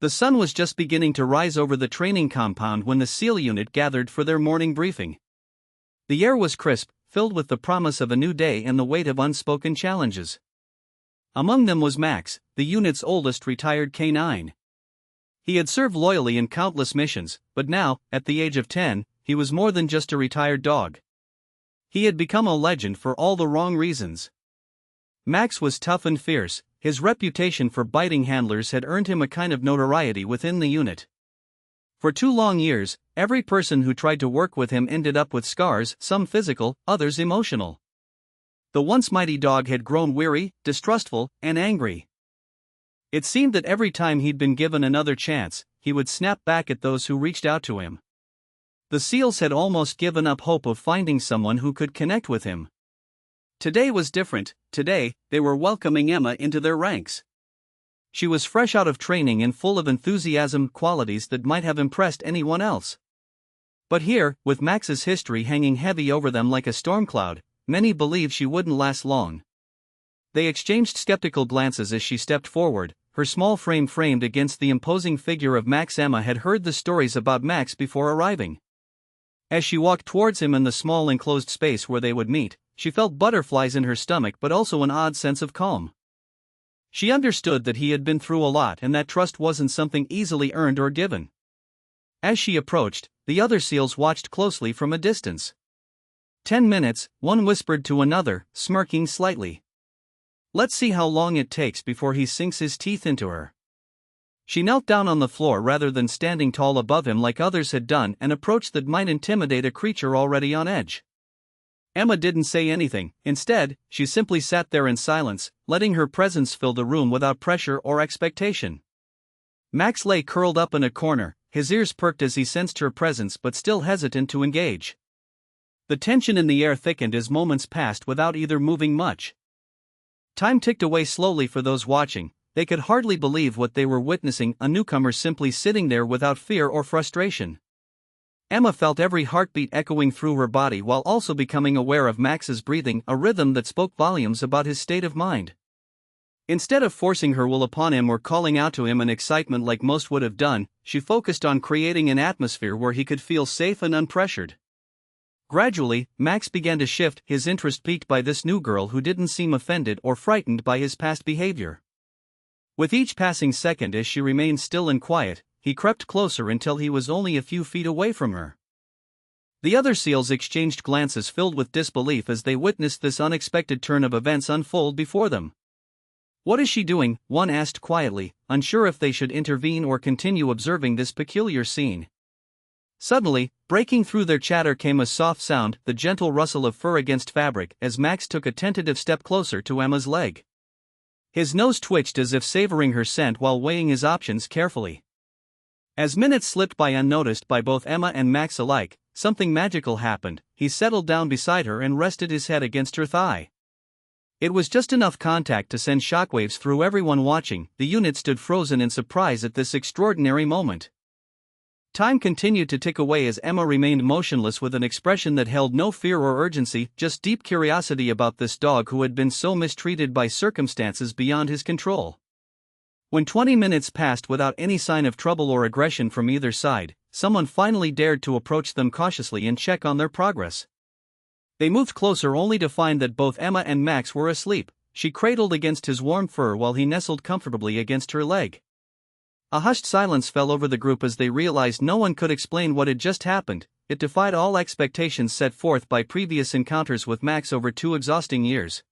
The sun was just beginning to rise over the training compound when the SEAL unit gathered for their morning briefing. The air was crisp, filled with the promise of a new day and the weight of unspoken challenges. Among them was Max, the unit's oldest retired K-9. He had served loyally in countless missions, but now, at the age of 10, he was more than just a retired dog. He had become a legend for all the wrong reasons. Max was tough and fierce. His reputation for biting handlers had earned him a kind of notoriety within the unit. For 2 long years, every person who tried to work with him ended up with scars, some physical, others emotional. The once mighty dog had grown weary, distrustful, and angry. It seemed that every time he'd been given another chance, he would snap back at those who reached out to him. The SEALs had almost given up hope of finding someone who could connect with him. Today was different. Today, they were welcoming Emma into their ranks. She was fresh out of training and full of enthusiasm, qualities that might have impressed anyone else. But here, with Max's history hanging heavy over them like a storm cloud, many believed she wouldn't last long. They exchanged skeptical glances as she stepped forward, her small frame framed against the imposing figure of Max. Emma had heard the stories about Max before arriving. As she walked towards him in the small enclosed space where they would meet, she felt butterflies in her stomach but also an odd sense of calm. She understood that he had been through a lot and that trust wasn't something easily earned or given. As she approached, the other SEALs watched closely from a distance. 10 minutes, one whispered to another, smirking slightly. "Let's see how long it takes before he sinks his teeth into her." She knelt down on the floor rather than standing tall above him like others had done, an approach that might intimidate a creature already on edge. Emma didn't say anything. Instead, she simply sat there in silence, letting her presence fill the room without pressure or expectation. Max lay curled up in a corner, his ears perked as he sensed her presence but still hesitant to engage. The tension in the air thickened as moments passed without either moving much. Time ticked away slowly for those watching. They could hardly believe what they were witnessing, a newcomer simply sitting there without fear or frustration. Emma felt every heartbeat echoing through her body while also becoming aware of Max's breathing, a rhythm that spoke volumes about his state of mind. Instead of forcing her will upon him or calling out to him in excitement like most would have done, she focused on creating an atmosphere where he could feel safe and unpressured. Gradually, Max began to shift, his interest piqued by this new girl who didn't seem offended or frightened by his past behavior. With each passing second as she remained still and quiet, he crept closer until he was only a few feet away from her. The other SEALs exchanged glances filled with disbelief as they witnessed this unexpected turn of events unfold before them. "What is she doing?" one asked quietly, unsure if they should intervene or continue observing this peculiar scene. Suddenly, breaking through their chatter came a soft sound, the gentle rustle of fur against fabric, as Max took a tentative step closer to Emma's leg. His nose twitched as if savoring her scent while weighing his options carefully. As minutes slipped by unnoticed by both Emma and Max alike, something magical happened. He settled down beside her and rested his head against her thigh. It was just enough contact to send shockwaves through everyone watching. The unit stood frozen in surprise at this extraordinary moment. Time continued to tick away as Emma remained motionless with an expression that held no fear or urgency, just deep curiosity about this dog who had been so mistreated by circumstances beyond his control. When 20 minutes passed without any sign of trouble or aggression from either side, someone finally dared to approach them cautiously and check on their progress. They moved closer only to find that both Emma and Max were asleep. She cradled against his warm fur while he nestled comfortably against her leg. A hushed silence fell over the group as they realized no one could explain what had just happened. It defied all expectations set forth by previous encounters with Max over 2 exhausting years.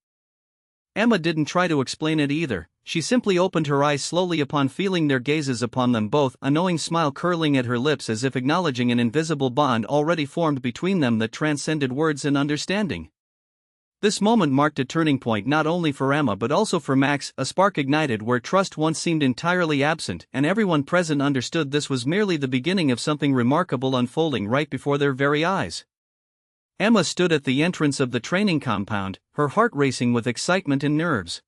Emma didn't try to explain it either. She simply opened her eyes slowly upon feeling their gazes upon them both, a knowing smile curling at her lips as if acknowledging an invisible bond already formed between them that transcended words and understanding. This moment marked a turning point not only for Emma but also for Max. A spark ignited where trust once seemed entirely absent, and everyone present understood this was merely the beginning of something remarkable unfolding right before their very eyes. Emma stood at the entrance of the training compound, her heart racing with excitement and nerves.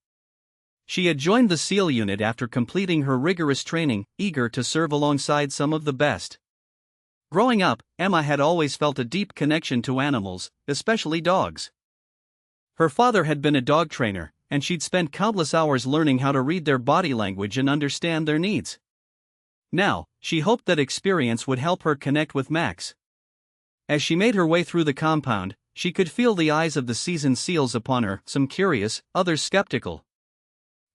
She had joined the SEAL unit after completing her rigorous training, eager to serve alongside some of the best. Growing up, Emma had always felt a deep connection to animals, especially dogs. Her father had been a dog trainer, and she'd spent countless hours learning how to read their body language and understand their needs. Now, she hoped that experience would help her connect with Max. As she made her way through the compound, she could feel the eyes of the seasoned SEALs upon her, some curious, others skeptical.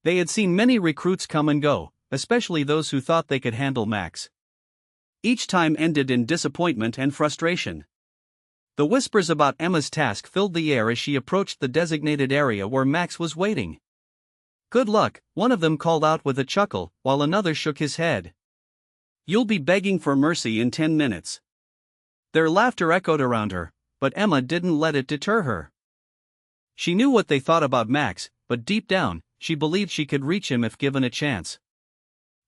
They had seen many recruits come and go, especially those who thought they could handle Max. Each time ended in disappointment and frustration. The whispers about Emma's task filled the air as she approached the designated area where Max was waiting. "Good luck," one of them called out with a chuckle, while another shook his head. "You'll be begging for mercy in 10 minutes. Their laughter echoed around her, but Emma didn't let it deter her. She knew what they thought about Max, but deep down, she believed she could reach him if given a chance.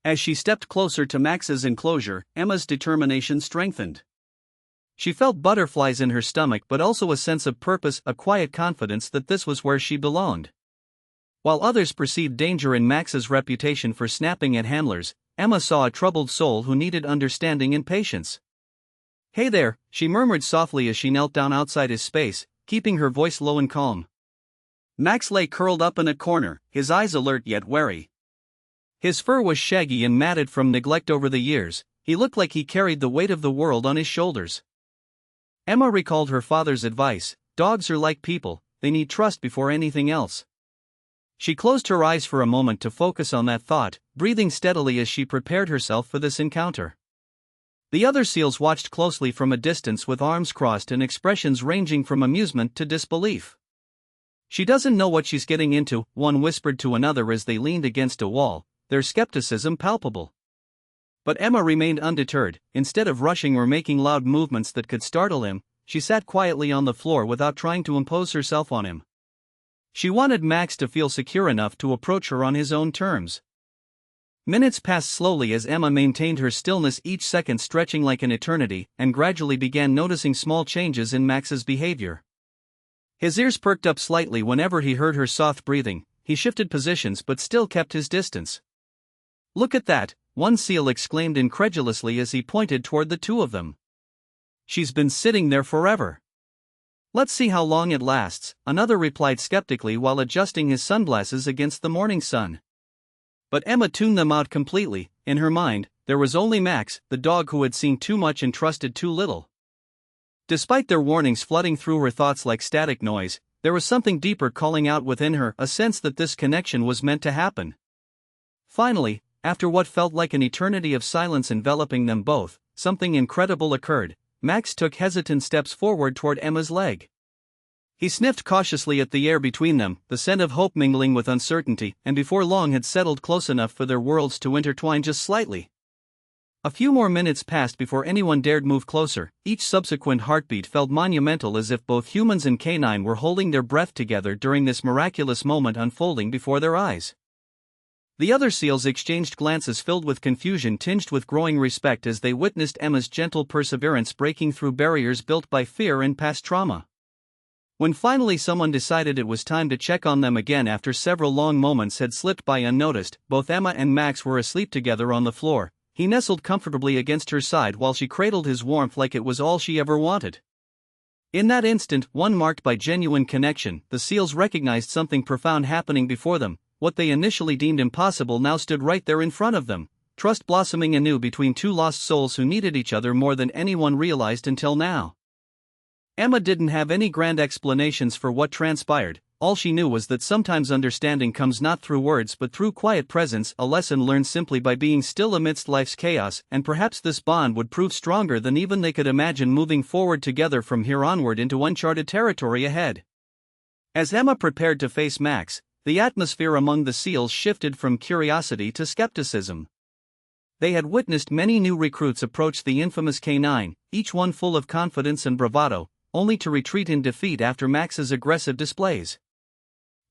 As she stepped closer to Max's enclosure, Emma's determination strengthened. She felt butterflies in her stomach but also a sense of purpose, a quiet confidence that this was where she belonged. While others perceived danger in Max's reputation for snapping at handlers, Emma saw a troubled soul who needed understanding and patience. "Hey there," she murmured softly as she knelt down outside his space, keeping her voice low and calm. Max lay curled up in a corner, his eyes alert yet wary. His fur was shaggy and matted from neglect over the years. He looked like he carried the weight of the world on his shoulders. Emma recalled her father's advice: dogs are like people, they need trust before anything else. She closed her eyes for a moment to focus on that thought, breathing steadily as she prepared herself for this encounter. The other SEALs watched closely from a distance with arms crossed and expressions ranging from amusement to disbelief. "She doesn't know what she's getting into," one whispered to another as they leaned against a wall, their skepticism palpable. But Emma remained undeterred. Instead of rushing or making loud movements that could startle him, she sat quietly on the floor without trying to impose herself on him. She wanted Max to feel secure enough to approach her on his own terms. Minutes passed slowly as Emma maintained her stillness, each second stretching like an eternity, and gradually began noticing small changes in Max's behavior. His ears perked up slightly whenever he heard her soft breathing. He shifted positions but still kept his distance. "Look at that," one SEAL exclaimed incredulously as he pointed toward the two of them. "She's been sitting there forever." "Let's see how long it lasts," another replied skeptically while adjusting his sunglasses against the morning sun. But Emma tuned them out completely. In her mind, there was only Max, the dog who had seen too much and trusted too little. Despite their warnings flooding through her thoughts like static noise, there was something deeper calling out within her, a sense that this connection was meant to happen. Finally, after what felt like an eternity of silence enveloping them both, something incredible occurred. Max took hesitant steps forward toward Emma's leg. He sniffed cautiously at the air between them, the scent of hope mingling with uncertainty, and before long had settled close enough for their worlds to intertwine just slightly. A few more minutes passed before anyone dared move closer. Each subsequent heartbeat felt monumental, as if both humans and canine were holding their breath together during this miraculous moment unfolding before their eyes. The other SEALs exchanged glances filled with confusion tinged with growing respect as they witnessed Emma's gentle perseverance breaking through barriers built by fear and past trauma. When finally someone decided it was time to check on them again after several long moments had slipped by unnoticed, both Emma and Max were asleep together on the floor. He nestled comfortably against her side while she cradled his warmth like it was all she ever wanted. In that instant, one marked by genuine connection, the SEALs recognized something profound happening before them. What they initially deemed impossible now stood right there in front of them, trust blossoming anew between two lost souls who needed each other more than anyone realized until now. Emma didn't have any grand explanations for what transpired. All she knew was that sometimes understanding comes not through words but through quiet presence, a lesson learned simply by being still amidst life's chaos, and perhaps this bond would prove stronger than even they could imagine moving forward together from here onward into uncharted territory ahead. As Emma prepared to face Max, the atmosphere among the SEALs shifted from curiosity to skepticism. They had witnessed many new recruits approach the infamous K9, each one full of confidence and bravado, only to retreat in defeat after Max's aggressive displays.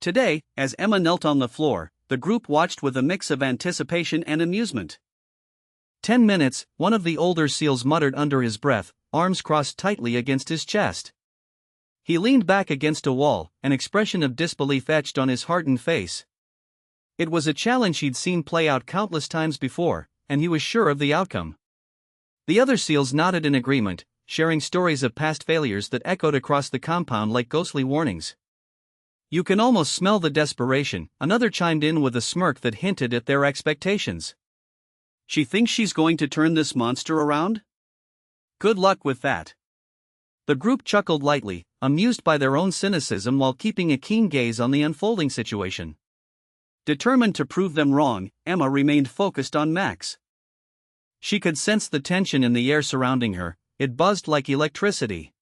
Today, as Emma knelt on the floor, the group watched with a mix of anticipation and amusement. 10 minutes, one of the older SEALs muttered under his breath, arms crossed tightly against his chest. He leaned back against a wall, an expression of disbelief etched on his hardened face. It was a challenge he'd seen play out countless times before, and he was sure of the outcome. The other SEALs nodded in agreement, sharing stories of past failures that echoed across the compound like ghostly warnings. "You can almost smell the desperation," another chimed in with a smirk that hinted at their expectations. She thinks she's going to turn this monster around? Good luck with that. The group chuckled lightly, amused by their own cynicism while keeping a keen gaze on the unfolding situation. Determined to prove them wrong, Emma remained focused on Max. She could sense the tension in the air surrounding her, it buzzed like electricity.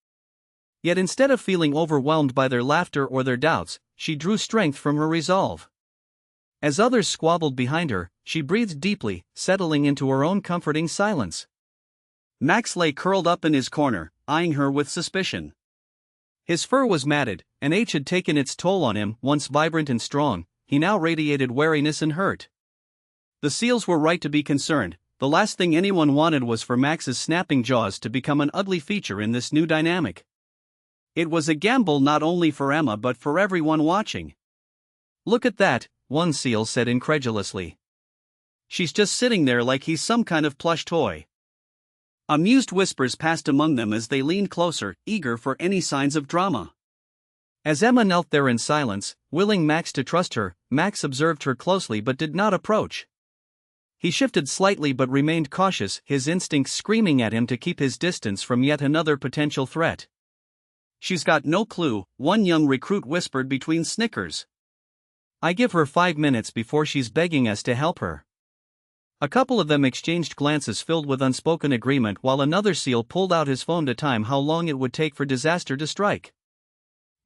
Yet instead of feeling overwhelmed by their laughter or their doubts, she drew strength from her resolve. As others squabbled behind her, she breathed deeply, settling into her own comforting silence. Max lay curled up in his corner, eyeing her with suspicion. His fur was matted, and age had taken its toll on him. Once vibrant and strong, he now radiated wariness and hurt. The seals were right to be concerned. The last thing anyone wanted was for Max's snapping jaws to become an ugly feature in this new dynamic. It was a gamble not only for Emma but for everyone watching. "Look at that," one seal said incredulously. "She's just sitting there like he's some kind of plush toy." Amused whispers passed among them as they leaned closer, eager for any signs of drama. As Emma knelt there in silence, willing Max to trust her, Max observed her closely but did not approach. He shifted slightly but remained cautious, his instincts screaming at him to keep his distance from yet another potential threat. "She's got no clue," one young recruit whispered between snickers. "I give her 5 minutes before she's begging us to help her." A couple of them exchanged glances filled with unspoken agreement while another seal pulled out his phone to time how long it would take for disaster to strike.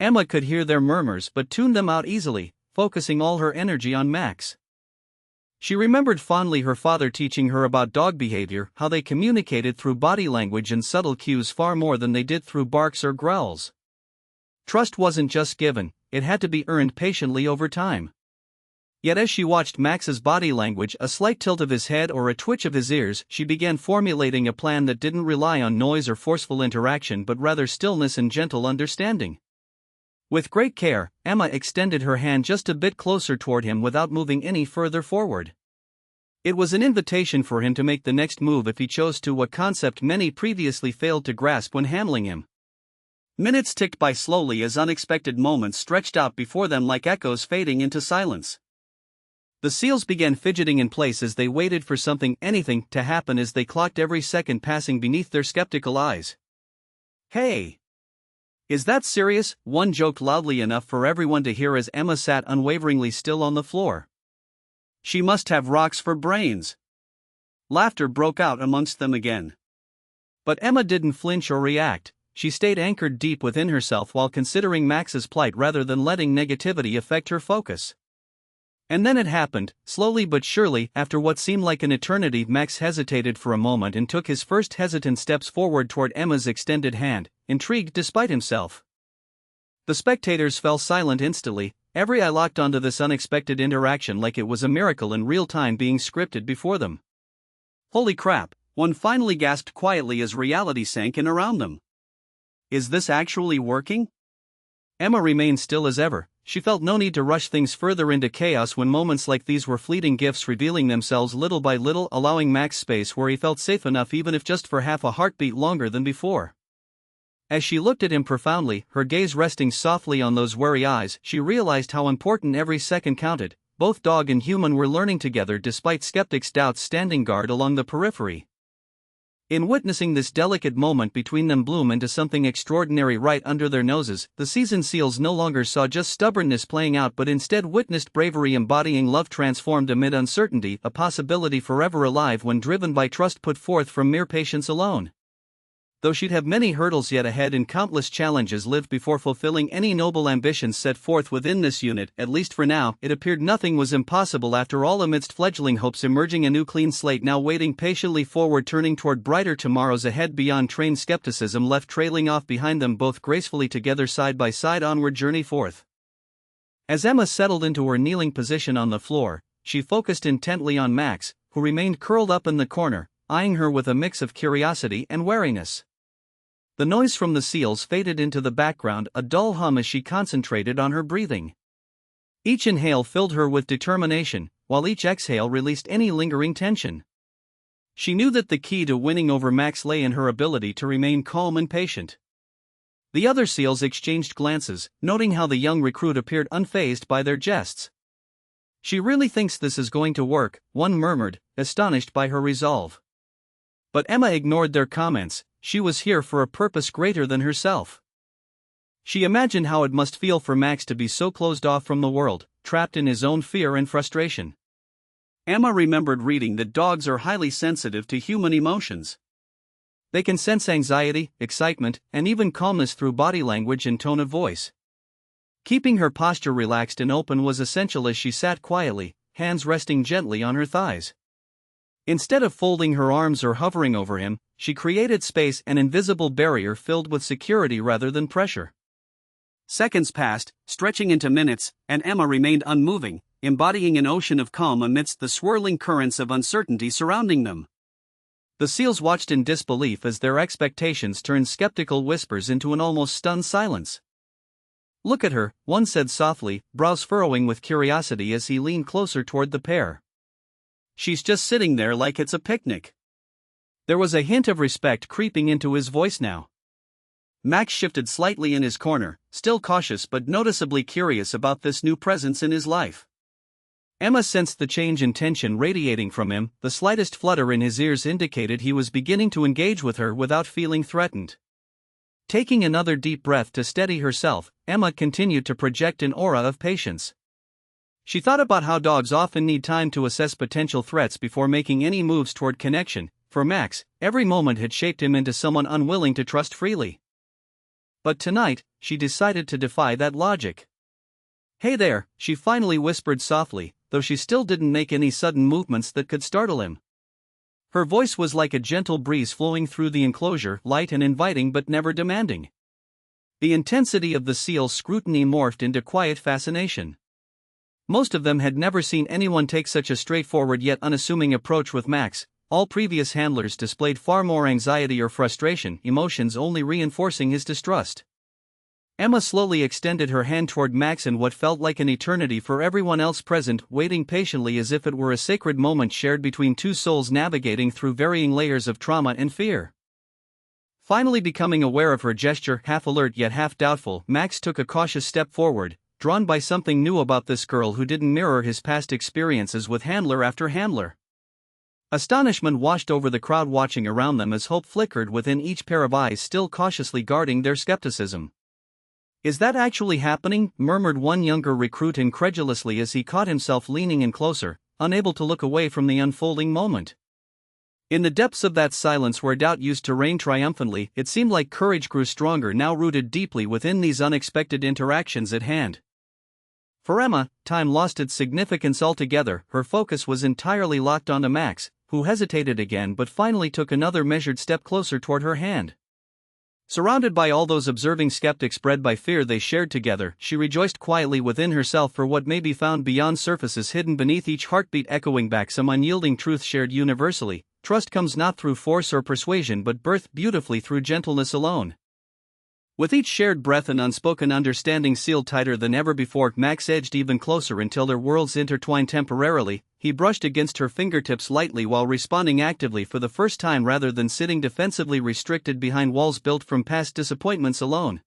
Emma could hear their murmurs but tuned them out easily, focusing all her energy on Max. She remembered fondly her father teaching her about dog behavior, how they communicated through body language and subtle cues far more than they did through barks or growls. Trust wasn't just given, it had to be earned patiently over time. Yet as she watched Max's body language, a slight tilt of his head or a twitch of his ears, she began formulating a plan that didn't rely on noise or forceful interaction but rather stillness and gentle understanding. With great care, Emma extended her hand just a bit closer toward him without moving any further forward. It was an invitation for him to make the next move if he chose to, a concept many previously failed to grasp when handling him. Minutes ticked by slowly as unexpected moments stretched out before them like echoes fading into silence. The seals began fidgeting in place as they waited for anything, to happen as they clocked every second passing beneath their skeptical eyes. "Hey! Is that serious?" one joked loudly enough for everyone to hear as Emma sat unwaveringly still on the floor. "She must have rocks for brains." Laughter broke out amongst them again. But Emma didn't flinch or react, she stayed anchored deep within herself while considering Max's plight rather than letting negativity affect her focus. And then it happened, slowly but surely. After what seemed like an eternity, Max hesitated for a moment and took his first hesitant steps forward toward Emma's extended hand, intrigued despite himself. The spectators fell silent instantly, every eye locked onto this unexpected interaction like it was a miracle in real time being scripted before them. "Holy crap," one finally gasped quietly as reality sank in around them. "Is this actually working?" Emma remained still as ever. She felt no need to rush things further into chaos when moments like these were fleeting gifts revealing themselves little by little, allowing Max space where he felt safe enough even if just for half a heartbeat longer than before. As she looked at him profoundly, her gaze resting softly on those wary eyes, she realized how important every second counted. Both dog and human were learning together despite skeptics' doubts standing guard along the periphery. In witnessing this delicate moment between them bloom into something extraordinary right under their noses, the seasoned seals no longer saw just stubbornness playing out but instead witnessed bravery embodying love transformed amid uncertainty, a possibility forever alive when driven by trust put forth from mere patience alone. Though she'd have many hurdles yet ahead and countless challenges lived before fulfilling any noble ambitions set forth within this unit, at least for now, it appeared nothing was impossible after all. Amidst fledgling hopes emerging a new clean slate now waiting patiently forward, turning toward brighter tomorrows ahead beyond trained skepticism left trailing off behind them, both gracefully together side by side onward journey forth. As Emma settled into her kneeling position on the floor, she focused intently on Max, who remained curled up in the corner, eyeing her with a mix of curiosity and wariness. The noise from the seals faded into the background, a dull hum as she concentrated on her breathing. Each inhale filled her with determination, while each exhale released any lingering tension. She knew that the key to winning over Max lay in her ability to remain calm and patient. The other seals exchanged glances, noting how the young recruit appeared unfazed by their jests. "She really thinks this is going to work," one murmured, astonished by her resolve. But Emma ignored their comments. She was here for a purpose greater than herself. She imagined how it must feel for Max to be so closed off from the world, trapped in his own fear and frustration. Emma remembered reading that dogs are highly sensitive to human emotions. They can sense anxiety, excitement, and even calmness through body language and tone of voice. Keeping her posture relaxed and open was essential as she sat quietly, hands resting gently on her thighs. Instead of folding her arms or hovering over him, she created space, an invisible barrier filled with security rather than pressure. Seconds passed, stretching into minutes, and Emma remained unmoving, embodying an ocean of calm amidst the swirling currents of uncertainty surrounding them. The seals watched in disbelief as their expectations turned skeptical whispers into an almost stunned silence. "Look at her," one said softly, brows furrowing with curiosity as he leaned closer toward the pair. "She's just sitting there like it's a picnic." There was a hint of respect creeping into his voice now. Max shifted slightly in his corner, still cautious but noticeably curious about this new presence in his life. Emma sensed the change in tension radiating from him. The slightest flutter in his ears indicated he was beginning to engage with her without feeling threatened. Taking another deep breath to steady herself, Emma continued to project an aura of patience. She thought about how dogs often need time to assess potential threats before making any moves toward connection. For Max, every moment had shaped him into someone unwilling to trust freely. But tonight, she decided to defy that logic. "Hey there," she finally whispered softly, though she still didn't make any sudden movements that could startle him. Her voice was like a gentle breeze flowing through the enclosure, light and inviting but never demanding. The intensity of the seal's scrutiny morphed into quiet fascination. Most of them had never seen anyone take such a straightforward yet unassuming approach with Max. All previous handlers displayed far more anxiety or frustration, emotions only reinforcing his distrust. Emma slowly extended her hand toward Max in what felt like an eternity for everyone else present, waiting patiently as if it were a sacred moment shared between two souls navigating through varying layers of trauma and fear. Finally becoming aware of her gesture, half alert yet half doubtful, Max took a cautious step forward, drawn by something new about this girl who didn't mirror his past experiences with handler after handler. Astonishment washed over the crowd watching around them as hope flickered within each pair of eyes still cautiously guarding their skepticism. "Is that actually happening?" murmured one younger recruit incredulously as he caught himself leaning in closer, unable to look away from the unfolding moment. In the depths of that silence where doubt used to reign triumphantly, it seemed like courage grew stronger, now rooted deeply within these unexpected interactions at hand. For Emma, time lost its significance altogether. Her focus was entirely locked onto Max, who hesitated again but finally took another measured step closer toward her hand. Surrounded by all those observing skeptics bred by fear they shared together, she rejoiced quietly within herself for what may be found beyond surfaces, hidden beneath each heartbeat, echoing back some unyielding truth shared universally. Trust comes not through force or persuasion but birthed beautifully through gentleness alone. With each shared breath and unspoken understanding sealed tighter than ever before, Max edged even closer until their worlds intertwined temporarily. He brushed against her fingertips lightly while responding actively for the first time rather than sitting defensively restricted behind walls built from past disappointments alone.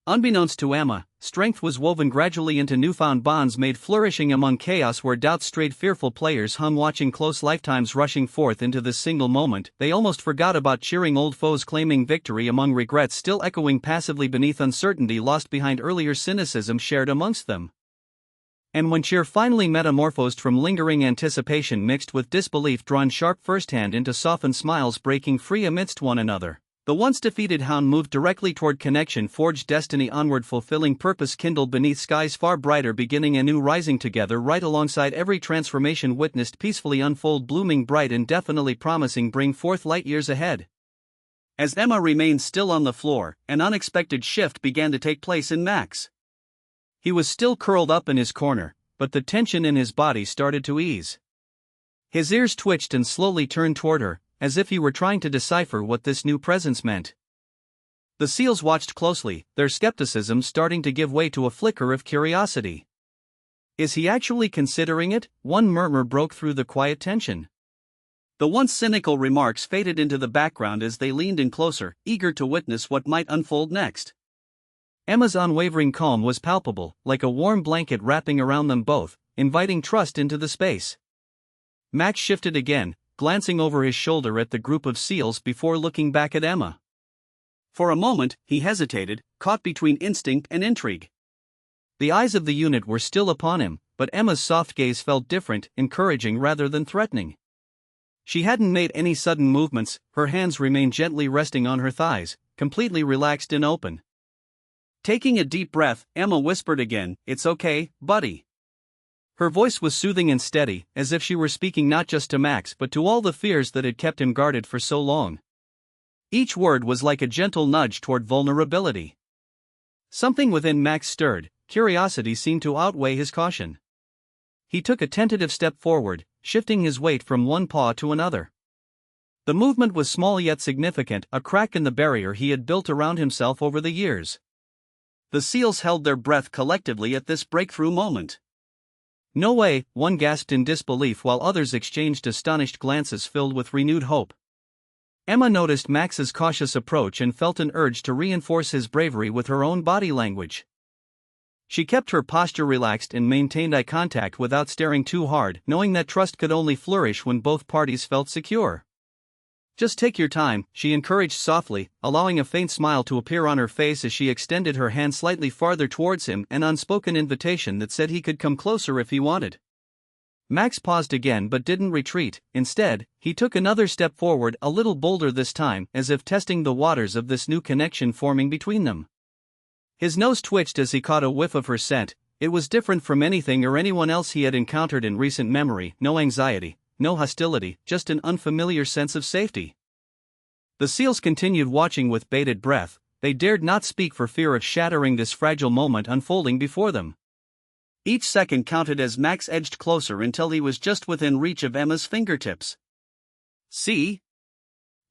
Unbeknownst to Emma, strength was woven gradually into newfound bonds made flourishing among chaos where doubt strayed. Fearful players hung watching, close lifetimes rushing forth into this single moment. They almost forgot about cheering old foes claiming victory among regrets still echoing passively beneath uncertainty lost behind earlier cynicism shared amongst them. And when cheer finally metamorphosed from lingering anticipation mixed with disbelief drawn sharp firsthand into softened smiles breaking free amidst one another, the once defeated hound moved directly toward connection, forged destiny onward, fulfilling purpose kindled beneath skies far brighter, beginning anew, rising together right alongside every transformation witnessed peacefully unfold, blooming bright and definitely promising bring forth light years ahead. As Emma remained still on the floor, an unexpected shift began to take place in Max. He was still curled up in his corner, but the tension in his body started to ease. His ears twitched and slowly turned toward her, as if he were trying to decipher what this new presence meant. The seals watched closely, their skepticism starting to give way to a flicker of curiosity. "Is he actually considering it?" one murmur broke through the quiet tension. The once cynical remarks faded into the background as they leaned in closer, eager to witness what might unfold next. Emma's unwavering calm was palpable, like a warm blanket wrapping around them both, inviting trust into the space. Max shifted again, glancing over his shoulder at the group of seals before looking back at Emma. For a moment, he hesitated, caught between instinct and intrigue. The eyes of the unit were still upon him, but Emma's soft gaze felt different, encouraging rather than threatening. She hadn't made any sudden movements, her hands remained gently resting on her thighs, completely relaxed and open. Taking a deep breath, Emma whispered again, "It's okay, buddy." Her voice was soothing and steady, as if she were speaking not just to Max but to all the fears that had kept him guarded for so long. Each word was like a gentle nudge toward vulnerability. Something within Max stirred, curiosity seemed to outweigh his caution. He took a tentative step forward, shifting his weight from one paw to another. The movement was small yet significant, a crack in the barrier he had built around himself over the years. The seals held their breath collectively at this breakthrough moment. "No way," one gasped in disbelief while others exchanged astonished glances filled with renewed hope. Emma noticed Max's cautious approach and felt an urge to reinforce his bravery with her own body language. She kept her posture relaxed and maintained eye contact without staring too hard, knowing that trust could only flourish when both parties felt secure. "Just take your time," she encouraged softly, allowing a faint smile to appear on her face as she extended her hand slightly farther towards him, an unspoken invitation that said he could come closer if he wanted. Max paused again but didn't retreat. Instead, he took another step forward, a little bolder this time, as if testing the waters of this new connection forming between them. His nose twitched as he caught a whiff of her scent. It was different from anything or anyone else he had encountered in recent memory. No anxiety, no hostility, just an unfamiliar sense of safety. The seals continued watching with bated breath. They dared not speak for fear of shattering this fragile moment unfolding before them. Each second counted as Max edged closer until he was just within reach of Emma's fingertips. "See?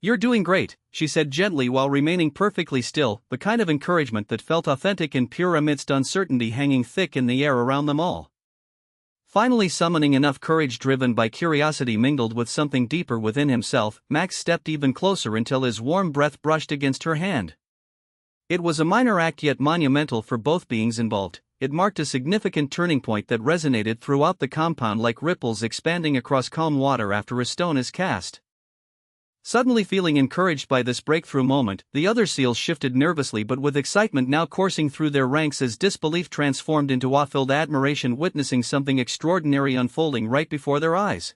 You're doing great," she said gently while remaining perfectly still, the kind of encouragement that felt authentic and pure amidst uncertainty hanging thick in the air around them all. Finally summoning enough courage driven by curiosity mingled with something deeper within himself, Max stepped even closer until his warm breath brushed against her hand. It was a minor act yet monumental for both beings involved. It marked a significant turning point that resonated throughout the compound like ripples expanding across calm water after a stone is cast. Suddenly feeling encouraged by this breakthrough moment, the other seals shifted nervously but with excitement now coursing through their ranks as disbelief transformed into awe-filled admiration, witnessing something extraordinary unfolding right before their eyes.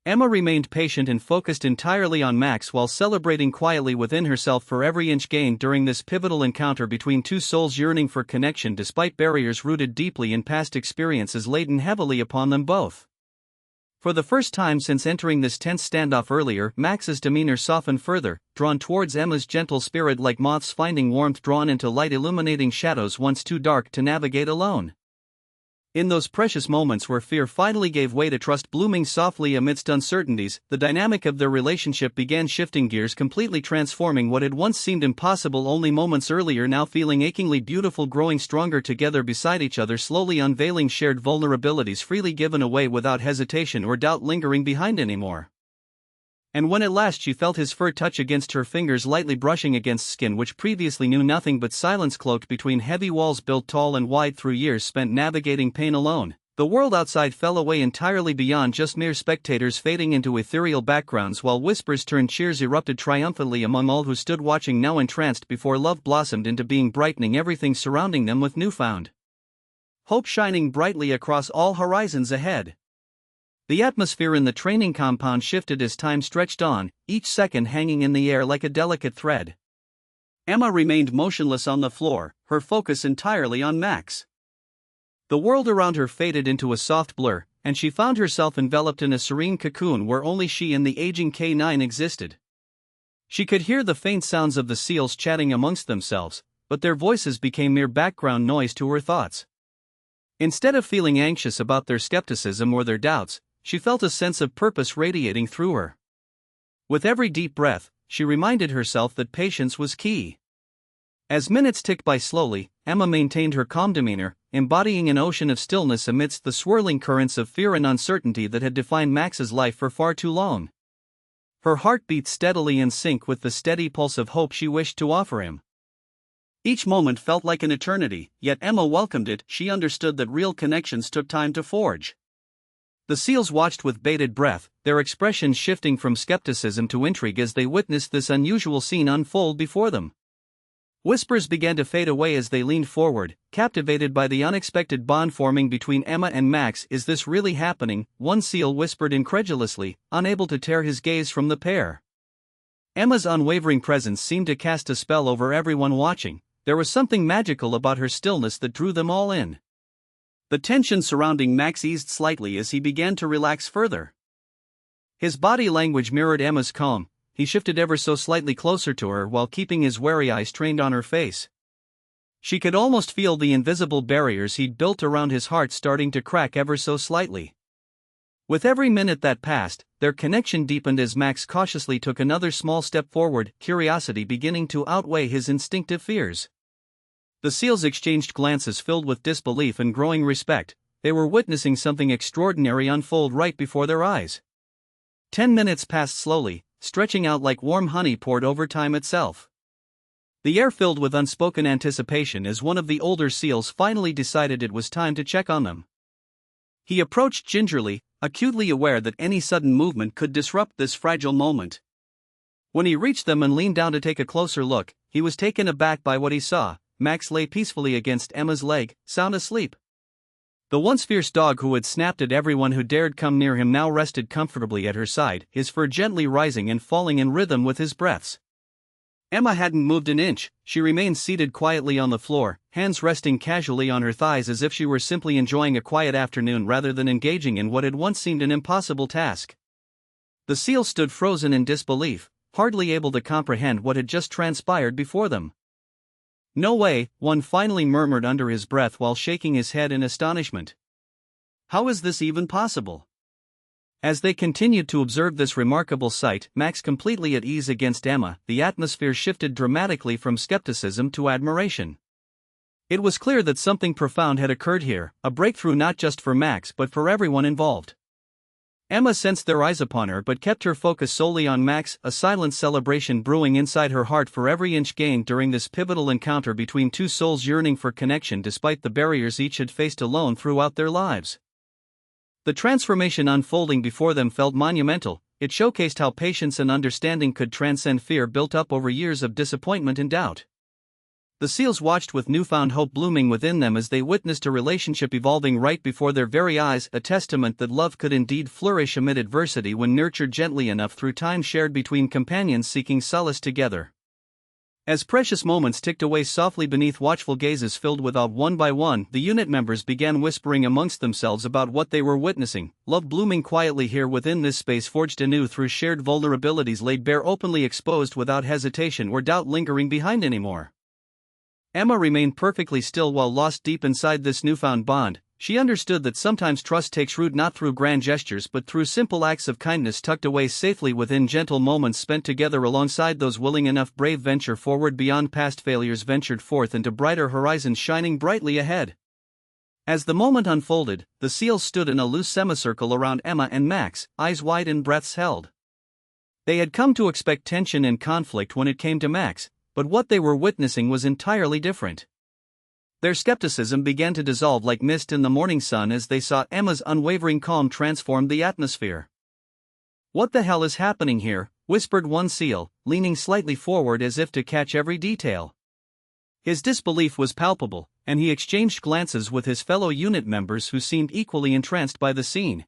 Emma remained patient and focused entirely on Max while celebrating quietly within herself for every inch gained during this pivotal encounter between two souls yearning for connection despite barriers rooted deeply in past experiences laden heavily upon them both. For the first time since entering this tense standoff earlier, Max's demeanor softened further, drawn towards Emma's gentle spirit like moths finding warmth drawn into light, illuminating shadows once too dark to navigate alone. In those precious moments where fear finally gave way to trust blooming softly amidst uncertainties, the dynamic of their relationship began shifting gears, completely transforming what had once seemed impossible only moments earlier, now feeling achingly beautiful, growing stronger together beside each other, slowly unveiling shared vulnerabilities freely given away without hesitation or doubt lingering behind anymore. And when at last she felt his fur touch against her fingers, lightly brushing against skin which previously knew nothing but silence, cloaked between heavy walls built tall and wide through years spent navigating pain alone, the world outside fell away entirely beyond just mere spectators, fading into ethereal backgrounds while whispers turned cheers erupted triumphantly among all who stood watching, now entranced before love blossomed into being, brightening everything surrounding them with newfound hope, shining brightly across all horizons ahead. The atmosphere in the training compound shifted as time stretched on, each second hanging in the air like a delicate thread. Emma remained motionless on the floor, her focus entirely on Max. The world around her faded into a soft blur, and she found herself enveloped in a serene cocoon where only she and the aging K9 existed. She could hear the faint sounds of the seals chatting amongst themselves, but their voices became mere background noise to her thoughts. Instead of feeling anxious about their skepticism or their doubts, she felt a sense of purpose radiating through her. With every deep breath, she reminded herself that patience was key. As minutes ticked by slowly, Emma maintained her calm demeanor, embodying an ocean of stillness amidst the swirling currents of fear and uncertainty that had defined Max's life for far too long. Her heart beat steadily in sync with the steady pulse of hope she wished to offer him. Each moment felt like an eternity, yet Emma welcomed it. She understood that real connections took time to forge. The seals watched with bated breath, their expressions shifting from skepticism to intrigue as they witnessed this unusual scene unfold before them. Whispers began to fade away as they leaned forward, captivated by the unexpected bond forming between Emma and Max. "Is this really happening?" one seal whispered incredulously, unable to tear his gaze from the pair. Emma's unwavering presence seemed to cast a spell over everyone watching. There was something magical about her stillness that drew them all in. The tension surrounding Max eased slightly as he began to relax further. His body language mirrored Emma's calm. He shifted ever so slightly closer to her while keeping his wary eyes trained on her face. She could almost feel the invisible barriers he'd built around his heart starting to crack ever so slightly. With every minute that passed, their connection deepened as Max cautiously took another small step forward, curiosity beginning to outweigh his instinctive fears. The seals exchanged glances filled with disbelief and growing respect. They were witnessing something extraordinary unfold right before their eyes. 10 minutes passed slowly, stretching out like warm honey poured over time itself. The air filled with unspoken anticipation as one of the older seals finally decided it was time to check on them. He approached gingerly, acutely aware that any sudden movement could disrupt this fragile moment. When he reached them and leaned down to take a closer look, he was taken aback by what he saw. Max lay peacefully against Emma's leg, sound asleep. The once fierce dog who had snapped at everyone who dared come near him now rested comfortably at her side, his fur gently rising and falling in rhythm with his breaths. Emma hadn't moved an inch. She remained seated quietly on the floor, hands resting casually on her thighs as if she were simply enjoying a quiet afternoon rather than engaging in what had once seemed an impossible task. The seal stood frozen in disbelief, hardly able to comprehend what had just transpired before them. "No way," one finally murmured under his breath while shaking his head in astonishment. "How is this even possible?" As they continued to observe this remarkable sight, Max completely at ease against Emma, the atmosphere shifted dramatically from skepticism to admiration. It was clear that something profound had occurred here, a breakthrough not just for Max but for everyone involved. Emma sensed their eyes upon her but kept her focus solely on Max, a silent celebration brewing inside her heart for every inch gained during this pivotal encounter between two souls yearning for connection despite the barriers each had faced alone throughout their lives. The transformation unfolding before them felt monumental. It showcased how patience and understanding could transcend fear built up over years of disappointment and doubt. The seals watched with newfound hope blooming within them as they witnessed a relationship evolving right before their very eyes, a testament that love could indeed flourish amid adversity when nurtured gently enough through time shared between companions seeking solace together. As precious moments ticked away softly beneath watchful gazes filled with awe, one by one, the unit members began whispering amongst themselves about what they were witnessing. Love blooming quietly here within this space, forged anew through shared vulnerabilities laid bare, openly exposed without hesitation or doubt lingering behind anymore. Emma remained perfectly still while lost deep inside this newfound bond. She understood that sometimes trust takes root not through grand gestures but through simple acts of kindness tucked away safely within gentle moments spent together alongside those willing enough brave venture forward beyond past failures, ventured forth into brighter horizons shining brightly ahead. As the moment unfolded, the seals stood in a loose semicircle around Emma and Max, eyes wide and breaths held. They had come to expect tension and conflict when it came to Max, but what they were witnessing was entirely different. Their skepticism began to dissolve like mist in the morning sun as they saw Emma's unwavering calm transform the atmosphere. "What the hell is happening here?" whispered one seal, leaning slightly forward as if to catch every detail. His disbelief was palpable, and he exchanged glances with his fellow unit members who seemed equally entranced by the scene.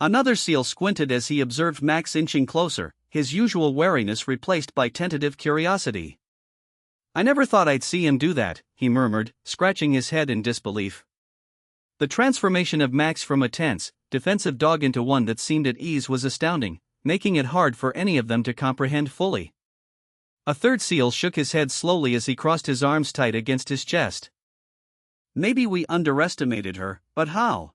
Another seal squinted as he observed Max inching closer, his usual wariness replaced by tentative curiosity. "I never thought I'd see him do that," he murmured, scratching his head in disbelief. The transformation of Max from a tense, defensive dog into one that seemed at ease was astounding, making it hard for any of them to comprehend fully. A third seal shook his head slowly as he crossed his arms tight against his chest. "Maybe we underestimated her, but how?"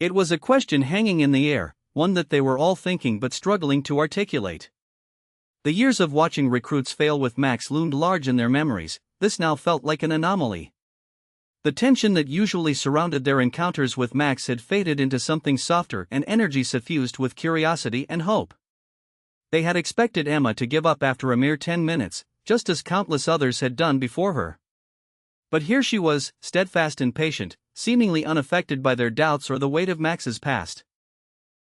It was a question hanging in the air, one that they were all thinking but struggling to articulate. The years of watching recruits fail with Max loomed large in their memories. This now felt like an anomaly. The tension that usually surrounded their encounters with Max had faded into something softer, and energy suffused with curiosity and hope. They had expected Emma to give up after a mere 10 minutes, just as countless others had done before her. But here she was, steadfast and patient, seemingly unaffected by their doubts or the weight of Max's past.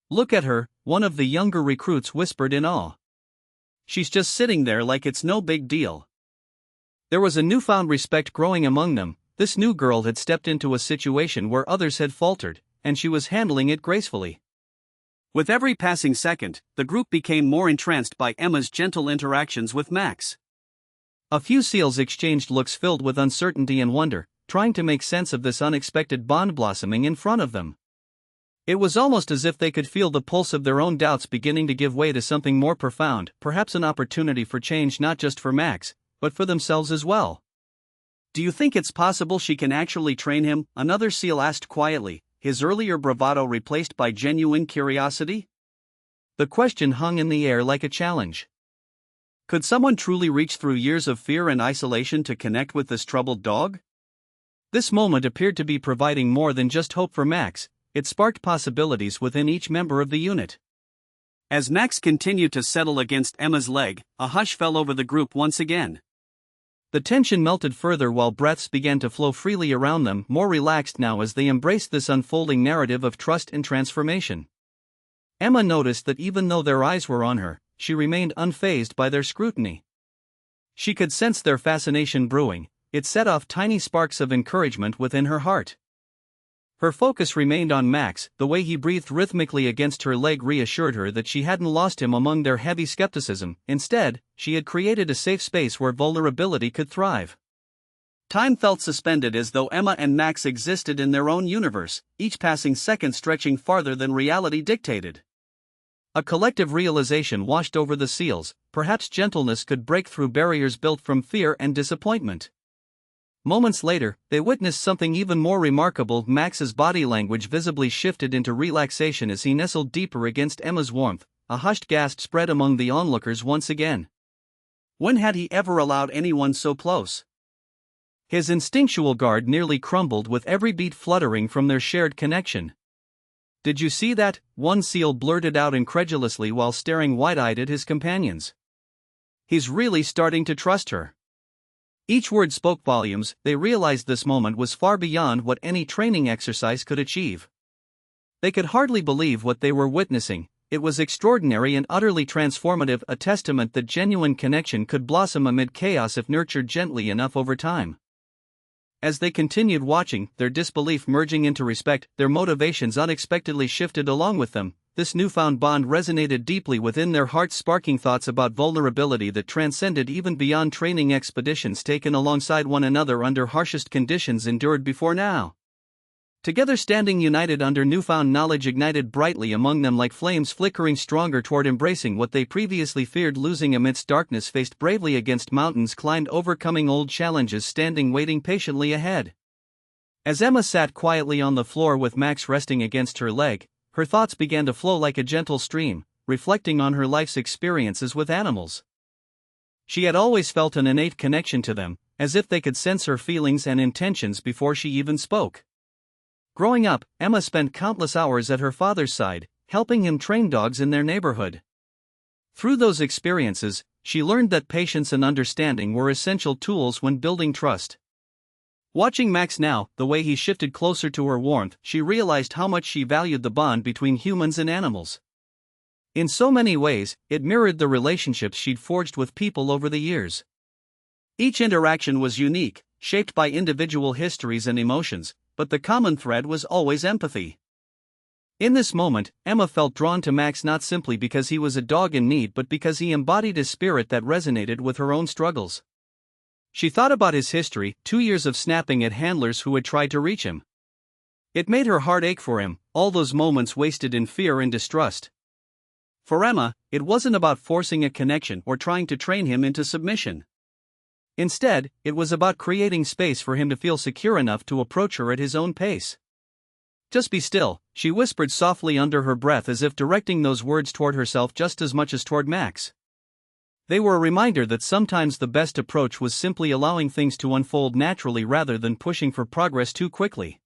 "Look at her," one of the younger recruits whispered in awe. "She's just sitting there like it's no big deal." There was a newfound respect growing among them. This new girl had stepped into a situation where others had faltered, and she was handling it gracefully. With every passing second, the group became more entranced by Emma's gentle interactions with Max. A few seals exchanged looks filled with uncertainty and wonder, trying to make sense of this unexpected bond blossoming in front of them. It was almost as if they could feel the pulse of their own doubts beginning to give way to something more profound, perhaps an opportunity for change not just for Max, but for themselves as well. "Do you think it's possible she can actually train him?" another seal asked quietly, his earlier bravado replaced by genuine curiosity. The question hung in the air like a challenge. Could someone truly reach through years of fear and isolation to connect with this troubled dog? This moment appeared to be providing more than just hope for Max, it sparked possibilities within each member of the unit. As Max continued to settle against Emma's leg, a hush fell over the group once again. The tension melted further while breaths began to flow freely around them, more relaxed now as they embraced this unfolding narrative of trust and transformation. Emma noticed that even though their eyes were on her, she remained unfazed by their scrutiny. She could sense their fascination brewing, it set off tiny sparks of encouragement within her heart. Her focus remained on Max, the way he breathed rhythmically against her leg reassured her that she hadn't lost him among their heavy skepticism. Instead, she had created a safe space where vulnerability could thrive. Time felt suspended as though Emma and Max existed in their own universe, each passing second stretching farther than reality dictated. A collective realization washed over the seals, perhaps gentleness could break through barriers built from fear and disappointment. Moments later, they witnessed something even more remarkable. Max's body language visibly shifted into relaxation as he nestled deeper against Emma's warmth, a hushed gasp spread among the onlookers once again. When had he ever allowed anyone so close? His instinctual guard nearly crumbled with every beat fluttering from their shared connection. "Did you see that?" one seal blurted out incredulously while staring wide-eyed at his companions. "He's really starting to trust her." Each word spoke volumes. They realized this moment was far beyond what any training exercise could achieve. They could hardly believe what they were witnessing. It was extraordinary and utterly transformative, a testament that genuine connection could blossom amid chaos if nurtured gently enough over time. As they continued watching, their disbelief merging into respect, their motivations unexpectedly shifted along with them. This newfound bond resonated deeply within their hearts, sparking thoughts about vulnerability that transcended even beyond training expeditions taken alongside one another under harshest conditions endured before now. Together, standing united under newfound knowledge ignited brightly among them like flames flickering stronger toward embracing what they previously feared losing amidst darkness, faced bravely against mountains climbed, overcoming old challenges, standing waiting patiently ahead. As Emma sat quietly on the floor with Max resting against her leg, her thoughts began to flow like a gentle stream, reflecting on her life's experiences with animals. She had always felt an innate connection to them, as if they could sense her feelings and intentions before she even spoke. Growing up, Emma spent countless hours at her father's side, helping him train dogs in their neighborhood. Through those experiences, she learned that patience and understanding were essential tools when building trust. Watching Max now, the way he shifted closer to her warmth, she realized how much she valued the bond between humans and animals. In so many ways, it mirrored the relationships she'd forged with people over the years. Each interaction was unique, shaped by individual histories and emotions, but the common thread was always empathy. In this moment, Emma felt drawn to Max not simply because he was a dog in need but because he embodied a spirit that resonated with her own struggles. She thought about his history, 2 years of snapping at handlers who had tried to reach him. It made her heart ache for him, all those moments wasted in fear and distrust. For Emma, it wasn't about forcing a connection or trying to train him into submission. Instead, it was about creating space for him to feel secure enough to approach her at his own pace. "Just be still," she whispered softly under her breath, as if directing those words toward herself just as much as toward Max. They were a reminder that sometimes the best approach was simply allowing things to unfold naturally rather than pushing for progress too quickly.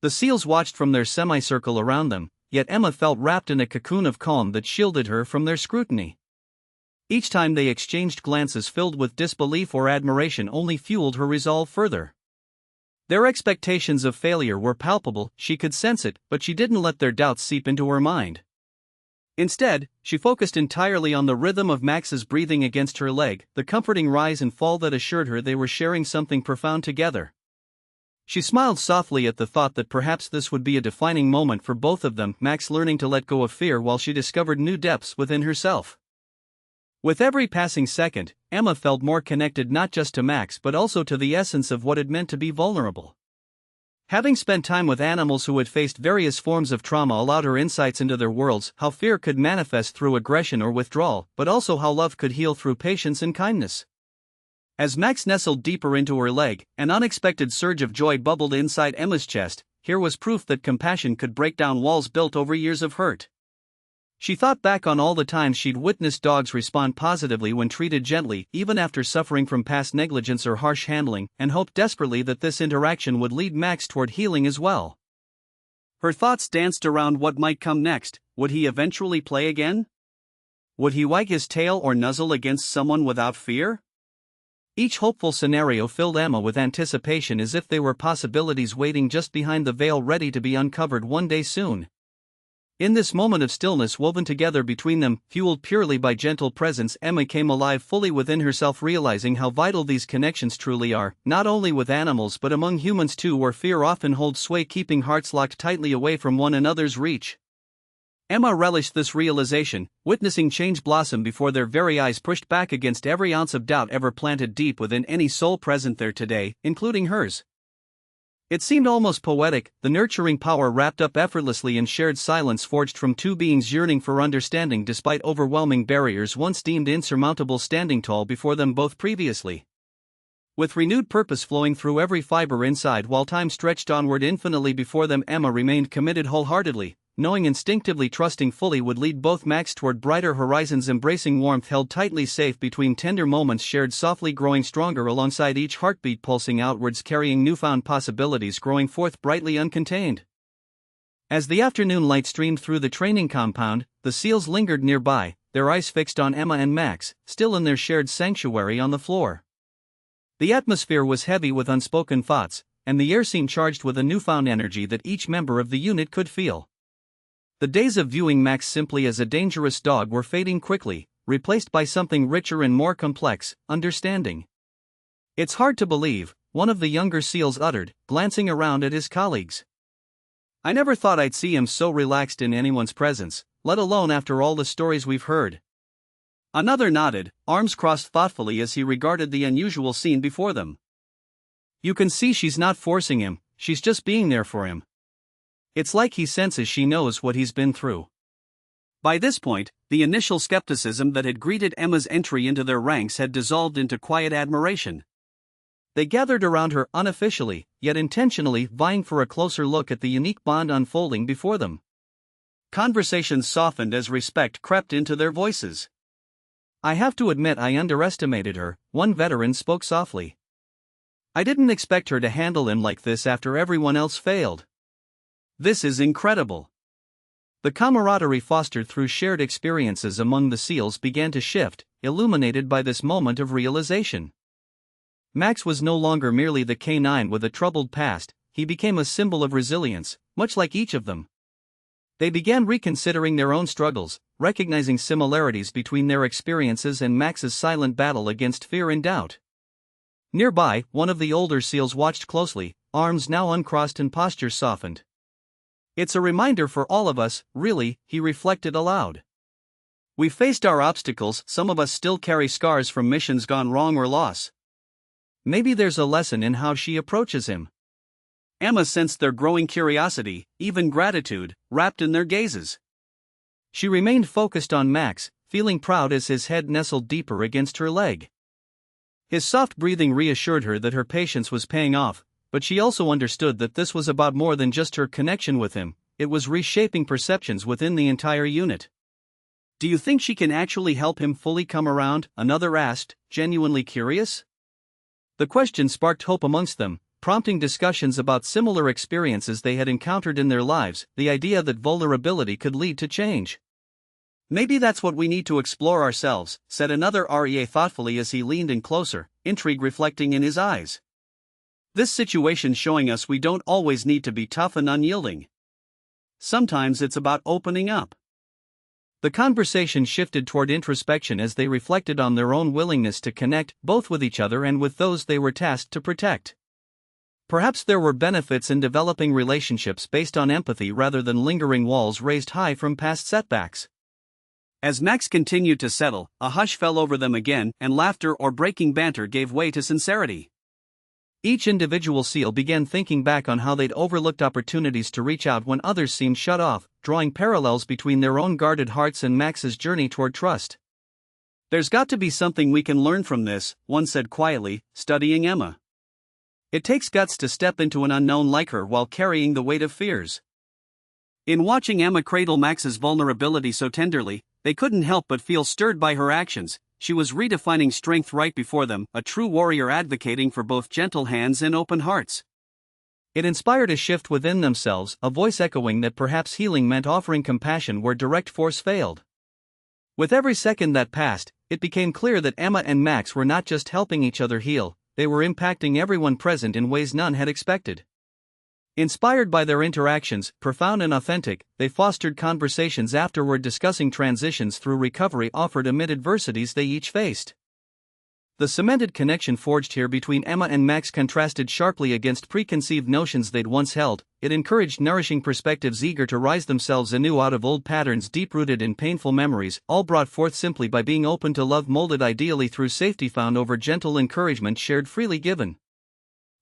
The seals watched from their semicircle around them, yet Emma felt wrapped in a cocoon of calm that shielded her from their scrutiny. Each time they exchanged glances filled with disbelief or admiration only fueled her resolve further. Their expectations of failure were palpable, she could sense it, but she didn't let their doubts seep into her mind. Instead, she focused entirely on the rhythm of Max's breathing against her leg, the comforting rise and fall that assured her they were sharing something profound together. She smiled softly at the thought that perhaps this would be a defining moment for both of them, Max learning to let go of fear while she discovered new depths within herself. With every passing second, Emma felt more connected not just to Max but also to the essence of what it meant to be vulnerable. Having spent time with animals who had faced various forms of trauma allowed her insights into their worlds, how fear could manifest through aggression or withdrawal, but also how love could heal through patience and kindness. As Max nestled deeper into her leg, an unexpected surge of joy bubbled inside Emma's chest. Here was proof that compassion could break down walls built over years of hurt. She thought back on all the times she'd witnessed dogs respond positively when treated gently, even after suffering from past negligence or harsh handling, and hoped desperately that this interaction would lead Max toward healing as well. Her thoughts danced around what might come next. Would he eventually play again? Would he wag his tail or nuzzle against someone without fear? Each hopeful scenario filled Emma with anticipation, as if they were possibilities waiting just behind the veil ready to be uncovered one day soon. In this moment of stillness woven together between them, fueled purely by gentle presence, Emma came alive fully within herself, realizing how vital these connections truly are, not only with animals but among humans too, where fear often holds sway, keeping hearts locked tightly away from one another's reach. Emma relished this realization, witnessing change blossom before their very eyes, pushed back against every ounce of doubt ever planted deep within any soul present there today, including hers. It seemed almost poetic, the nurturing power wrapped up effortlessly in shared silence forged from two beings yearning for understanding despite overwhelming barriers once deemed insurmountable standing tall before them both previously. With renewed purpose flowing through every fiber inside while time stretched onward infinitely before them, Emma remained committed wholeheartedly, knowing instinctively, trusting fully would lead both Max toward brighter horizons, embracing warmth held tightly safe between tender moments shared softly, growing stronger alongside each heartbeat, pulsing outwards, carrying newfound possibilities, growing forth brightly uncontained. As the afternoon light streamed through the training compound, the seals lingered nearby, their eyes fixed on Emma and Max, still in their shared sanctuary on the floor. The atmosphere was heavy with unspoken thoughts, and the air seemed charged with a newfound energy that each member of the unit could feel. The days of viewing Max simply as a dangerous dog were fading quickly, replaced by something richer and more complex: understanding. "It's hard to believe," one of the younger seals uttered, glancing around at his colleagues. "I never thought I'd see him so relaxed in anyone's presence, let alone after all the stories we've heard." Another nodded, arms crossed thoughtfully as he regarded the unusual scene before them. "You can see she's not forcing him, she's just being there for him. It's like he senses she knows what he's been through." By this point, the initial skepticism that had greeted Emma's entry into their ranks had dissolved into quiet admiration. They gathered around her unofficially, yet intentionally, vying for a closer look at the unique bond unfolding before them. Conversations softened as respect crept into their voices. "I have to admit I underestimated her," one veteran spoke softly. "I didn't expect her to handle him like this after everyone else failed. This is incredible." The camaraderie fostered through shared experiences among the seals began to shift, illuminated by this moment of realization. Max was no longer merely the canine with a troubled past, he became a symbol of resilience, much like each of them. They began reconsidering their own struggles, recognizing similarities between their experiences and Max's silent battle against fear and doubt. Nearby, one of the older seals watched closely, arms now uncrossed and posture softened. "It's a reminder for all of us, really," he reflected aloud. "We've faced our obstacles, some of us still carry scars from missions gone wrong or loss. Maybe there's a lesson in how she approaches him." Emma sensed their growing curiosity, even gratitude, wrapped in their gazes. She remained focused on Max, feeling proud as his head nestled deeper against her leg. His soft breathing reassured her that her patience was paying off, but she also understood that this was about more than just her connection with him, it was reshaping perceptions within the entire unit. "Do you think she can actually help him fully come around?" another asked, genuinely curious. The question sparked hope amongst them, prompting discussions about similar experiences they had encountered in their lives, the idea that vulnerability could lead to change. Maybe that's what we need to explore ourselves, said another REA thoughtfully as he leaned in closer, intrigue reflecting in his eyes. This situation showing us we don't always need to be tough and unyielding. Sometimes it's about opening up. The conversation shifted toward introspection as they reflected on their own willingness to connect, both with each other and with those they were tasked to protect. Perhaps there were benefits in developing relationships based on empathy rather than lingering walls raised high from past setbacks. As Max continued to settle, a hush fell over them again, and laughter or breaking banter gave way to sincerity. Each individual SEAL began thinking back on how they'd overlooked opportunities to reach out when others seemed shut off, drawing parallels between their own guarded hearts and Max's journey toward trust. There's got to be something we can learn from this, one said quietly, studying Emma. It takes guts to step into an unknown like her while carrying the weight of fears. In watching Emma cradle Max's vulnerability so tenderly, they couldn't help but feel stirred by her actions. She was redefining strength right before them, a true warrior advocating for both gentle hands and open hearts. It inspired a shift within themselves, a voice echoing that perhaps healing meant offering compassion where direct force failed. With every second that passed, it became clear that Emma and Max were not just helping each other heal, they were impacting everyone present in ways none had expected. Inspired by their interactions, profound and authentic, they fostered conversations afterward discussing transitions through recovery offered amid adversities they each faced. The cemented connection forged here between Emma and Max contrasted sharply against preconceived notions they'd once held. It encouraged nourishing perspectives eager to rise themselves anew out of old patterns deep-rooted in painful memories, all brought forth simply by being open to love molded ideally through safety found over gentle encouragement shared freely given.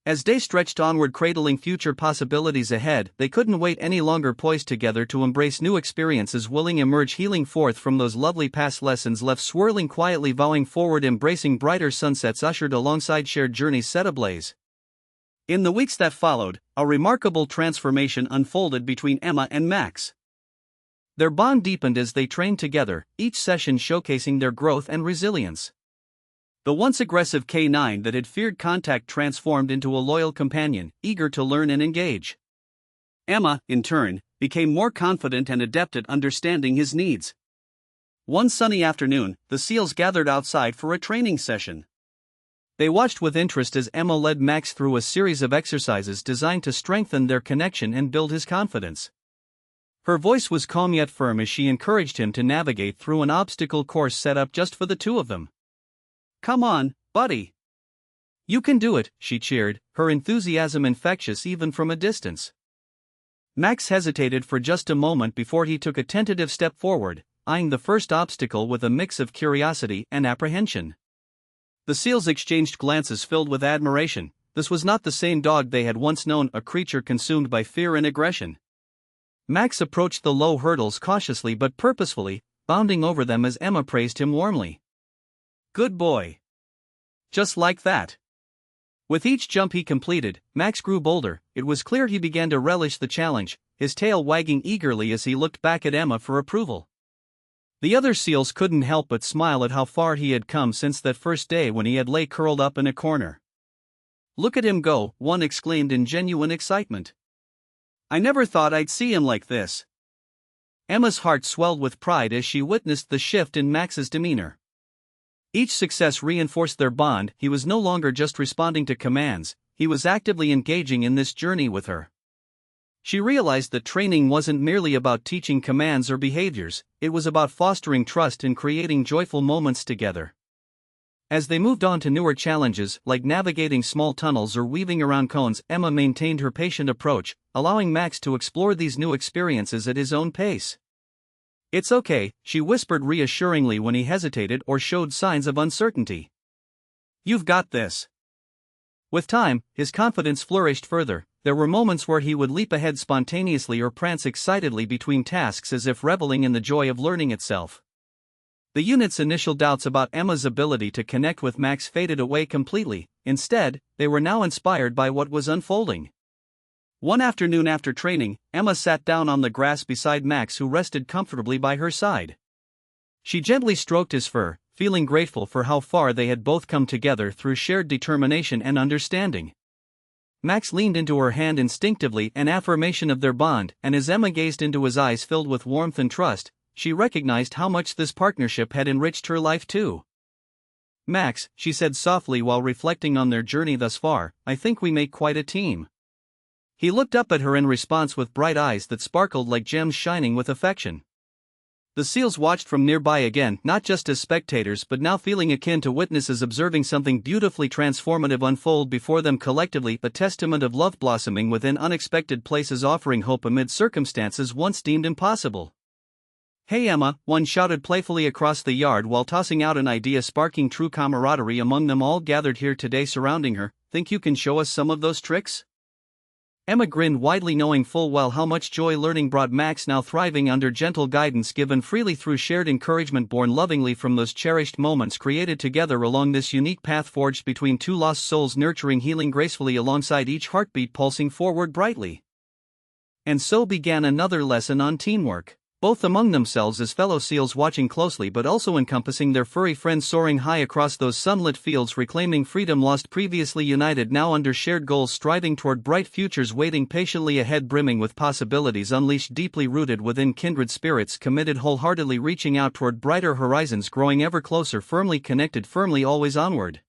As day stretched onward cradling future possibilities ahead, they couldn't wait any longer poised together to embrace new experiences willing emerge healing forth from those lovely past lessons left swirling quietly vowing forward embracing brighter sunsets ushered alongside shared journeys set ablaze. In the weeks that followed, a remarkable transformation unfolded between Emma and Max. Their bond deepened as they trained together, each session showcasing their growth and resilience. The once aggressive K9 that had feared contact transformed into a loyal companion, eager to learn and engage. Emma, in turn, became more confident and adept at understanding his needs. One sunny afternoon, the SEALs gathered outside for a training session. They watched with interest as Emma led Max through a series of exercises designed to strengthen their connection and build his confidence. Her voice was calm yet firm as she encouraged him to navigate through an obstacle course set up just for the two of them. "Come on, buddy. You can do it," she cheered, her enthusiasm infectious even from a distance. Max hesitated for just a moment before he took a tentative step forward, eyeing the first obstacle with a mix of curiosity and apprehension. The SEALs exchanged glances filled with admiration. This was not the same dog they had once known, a creature consumed by fear and aggression. Max approached the low hurdles cautiously but purposefully, bounding over them as Emma praised him warmly. "Good boy. Just like that." With each jump he completed, Max grew bolder. It was clear he began to relish the challenge, his tail wagging eagerly as he looked back at Emma for approval. The other SEALs couldn't help but smile at how far he had come since that first day when he had lay curled up in a corner. "Look at him go," one exclaimed in genuine excitement. "I never thought I'd see him like this." Emma's heart swelled with pride as she witnessed the shift in Max's demeanor. Each success reinforced their bond. He was no longer just responding to commands, he was actively engaging in this journey with her. She realized that training wasn't merely about teaching commands or behaviors, it was about fostering trust and creating joyful moments together. As they moved on to newer challenges, like navigating small tunnels or weaving around cones, Emma maintained her patient approach, allowing Max to explore these new experiences at his own pace. "It's okay," she whispered reassuringly when he hesitated or showed signs of uncertainty. "You've got this." With time, his confidence flourished further. There were moments where he would leap ahead spontaneously or prance excitedly between tasks as if reveling in the joy of learning itself. The unit's initial doubts about Emma's ability to connect with Max faded away completely. Instead, they were now inspired by what was unfolding. One afternoon after training, Emma sat down on the grass beside Max, who rested comfortably by her side. She gently stroked his fur, feeling grateful for how far they had both come together through shared determination and understanding. Max leaned into her hand instinctively, an affirmation of their bond, and as Emma gazed into his eyes filled with warmth and trust, she recognized how much this partnership had enriched her life too. "Max," she said softly while reflecting on their journey thus far, "I think we make quite a team." He looked up at her in response with bright eyes that sparkled like gems shining with affection. The seals watched from nearby again, not just as spectators but now feeling akin to witnesses observing something beautifully transformative unfold before them collectively, a testament of love blossoming within unexpected places, offering hope amid circumstances once deemed impossible. "Hey Emma," one shouted playfully across the yard while tossing out an idea sparking true camaraderie among them all gathered here today surrounding her. "Think you can show us some of those tricks?" Emma grinned widely, knowing full well how much joy learning brought Max, now thriving under gentle guidance given freely through shared encouragement born lovingly from those cherished moments created together along this unique path forged between two lost souls, nurturing healing gracefully alongside each heartbeat pulsing forward brightly. And so began another lesson on teamwork, both among themselves as fellow seals watching closely but also encompassing their furry friends soaring high across those sunlit fields, reclaiming freedom lost, previously united now under shared goals, striving toward bright futures waiting patiently ahead, brimming with possibilities unleashed, deeply rooted within kindred spirits, committed wholeheartedly, reaching out toward brighter horizons, growing ever closer, firmly connected, firmly always onward.